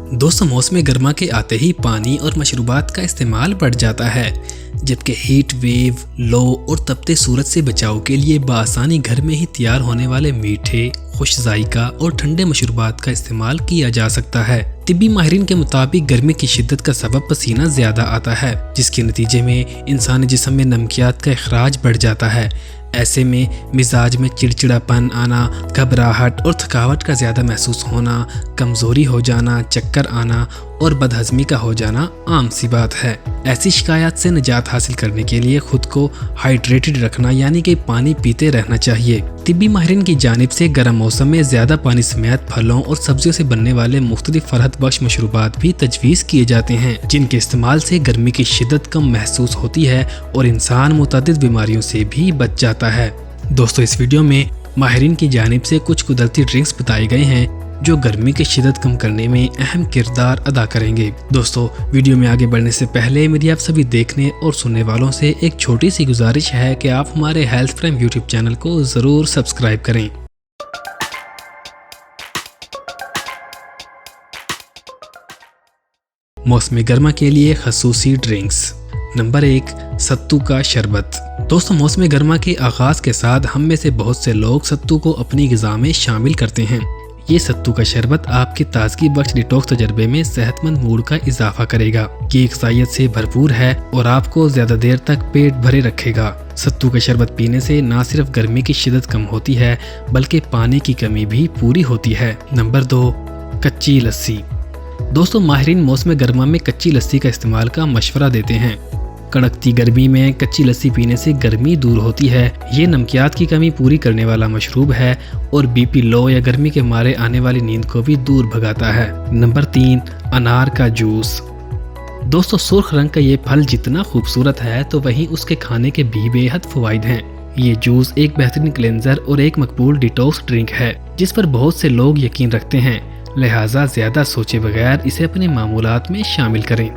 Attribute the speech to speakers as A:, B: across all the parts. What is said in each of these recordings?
A: दोस्तों, मौसम गर्मा के आते ही पानी और मशरूबात का इस्तेमाल बढ़ जाता है, जबकि हीट वेव, लो और तपते सूरज से बचाव के लिए बआसानी घर में ही तैयार होने वाले मीठे, खुश जायका और ठंडे मशरूबात का इस्तेमाल किया जा सकता है। तिब्बी माहिरीन के मुताबिक गर्मी की शिद्दत का सबब पसीना ज़्यादा आता है, जिसके नतीजे में इंसानी जिस्म में नमकियात का इखराज बढ़ जाता है। ऐसे में मिजाज में चिड़चिड़ापन आना, घबराहट और थकावट का ज़्यादा महसूस होना, कमज़ोरी हो जाना, चक्कर आना और बदहज़मी का हो जाना आम सी बात है। ऐसी शिकायत से निजात हासिल करने के लिए खुद को हाइड्रेटेड रखना यानी कि पानी पीते रहना चाहिए। तिब्बी माहिरीन की जानिब से गर्म मौसम में ज़्यादा पानी समेत फलों और सब्जियों से बनने वाले मुख्तलिफ फरहत बख्श मशरूबात भी तजवीज़ किए जाते हैं, जिनके इस्तेमाल से गर्मी की शिद्दत कम महसूस होती है और इंसान मुतअद्दिद बीमारियों से भी बच जाता है। दोस्तों, इस वीडियो में माहिरीन की जानिब से कुछ कुदरती ड्रिंक्स बताए गए हैं जो गर्मी की शिद्दत कम करने में अहम किरदार अदा करेंगे। दोस्तों, वीडियो में आगे बढ़ने से पहले मेरी आप सभी देखने और सुनने वालों से एक छोटी सी गुजारिश है कि आप हमारे हेल्थ प्राइम यूट्यूब चैनल को ज़रूर सब्सक्राइब करें। मौसम गर्मा के लिए खसूसी ड्रिंक्स। नंबर 1, सत्तू का शरबत। दोस्तों, मौसम गर्मा के आगाज के साथ हम में से बहुत से लोग सत्तू को अपनी ग़िज़ा में शामिल करते हैं। ये सत्तू का शरबत आपके ताजगी बख्श डिटॉक्स तजर्बे में सेहतमंद मूड का इजाफा करेगा। ये अक्साइयत से भरपूर है और आपको ज्यादा देर तक पेट भरे रखेगा। सत्तू का शरबत पीने से न सिर्फ गर्मी की शिद्दत कम होती है बल्कि पानी की कमी भी पूरी होती है। नंबर 2, कच्ची लस्सी। दोस्तों, माहिरीन मौसम गर्मा में कच्ची लस्सी का इस्तेमाल का मशवरा देते हैं। कड़कती गर्मी में कच्ची लस्सी पीने से गर्मी दूर होती है। ये नमकियात की कमी पूरी करने वाला मशरूब है और बीपी लो या गर्मी के मारे आने वाली नींद को भी दूर भगाता है। नंबर 3, अनार का जूस। दोस्तों, सुर्ख रंग का ये फल जितना खूबसूरत है तो वहीं उसके खाने के भी बेहद फवाइद हैं। ये जूस एक बेहतरीन क्लेंजर और एक मकबूल डिटॉक्स ड्रिंक है जिस पर बहुत से लोग यकीन रखते हैं, लिहाजा ज्यादा सोचे बगैर इसे अपने मामूलात में शामिल करें।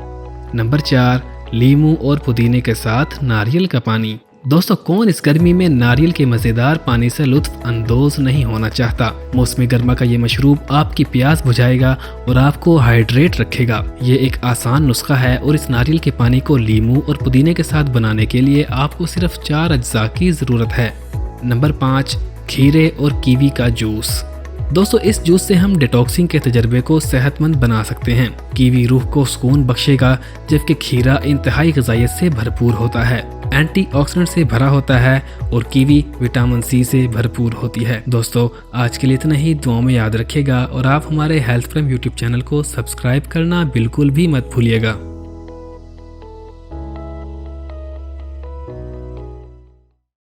A: नंबर 4, लीमू और पुदीने के साथ नारियल का पानी। दोस्तों, कौन इस गर्मी में नारियल के मजेदार पानी से लुत्फ अंदोज नहीं होना चाहता। मौसम गर्मा का ये मशरूब आपकी प्यास बुझाएगा और आपको हाइड्रेट रखेगा। ये एक आसान नुस्खा है और इस नारियल के पानी को लीमू और पुदीने के साथ बनाने के लिए आपको सिर्फ 4 अज्जा की जरूरत है। नंबर 5, खीरे और कीवी का जूस। दोस्तों, इस जूस से हम डिटॉक्सिंग के तजर्बे को सेहतमंद बना सकते हैं। कीवी रूह को सुकून बख्शेगा जबकि खीरा इंतहाई ग़िज़ाइयत से भरपूर होता है, एंटीऑक्सीडेंट से भरा होता है और कीवी विटामिन सी से भरपूर होती है। दोस्तों, आज के लिए इतना ही। दुआओं में याद रखिएगा और आप हमारे हेल्थ प्राइम यूट्यूब चैनल को सब्सक्राइब करना बिल्कुल भी मत भूलिएगा।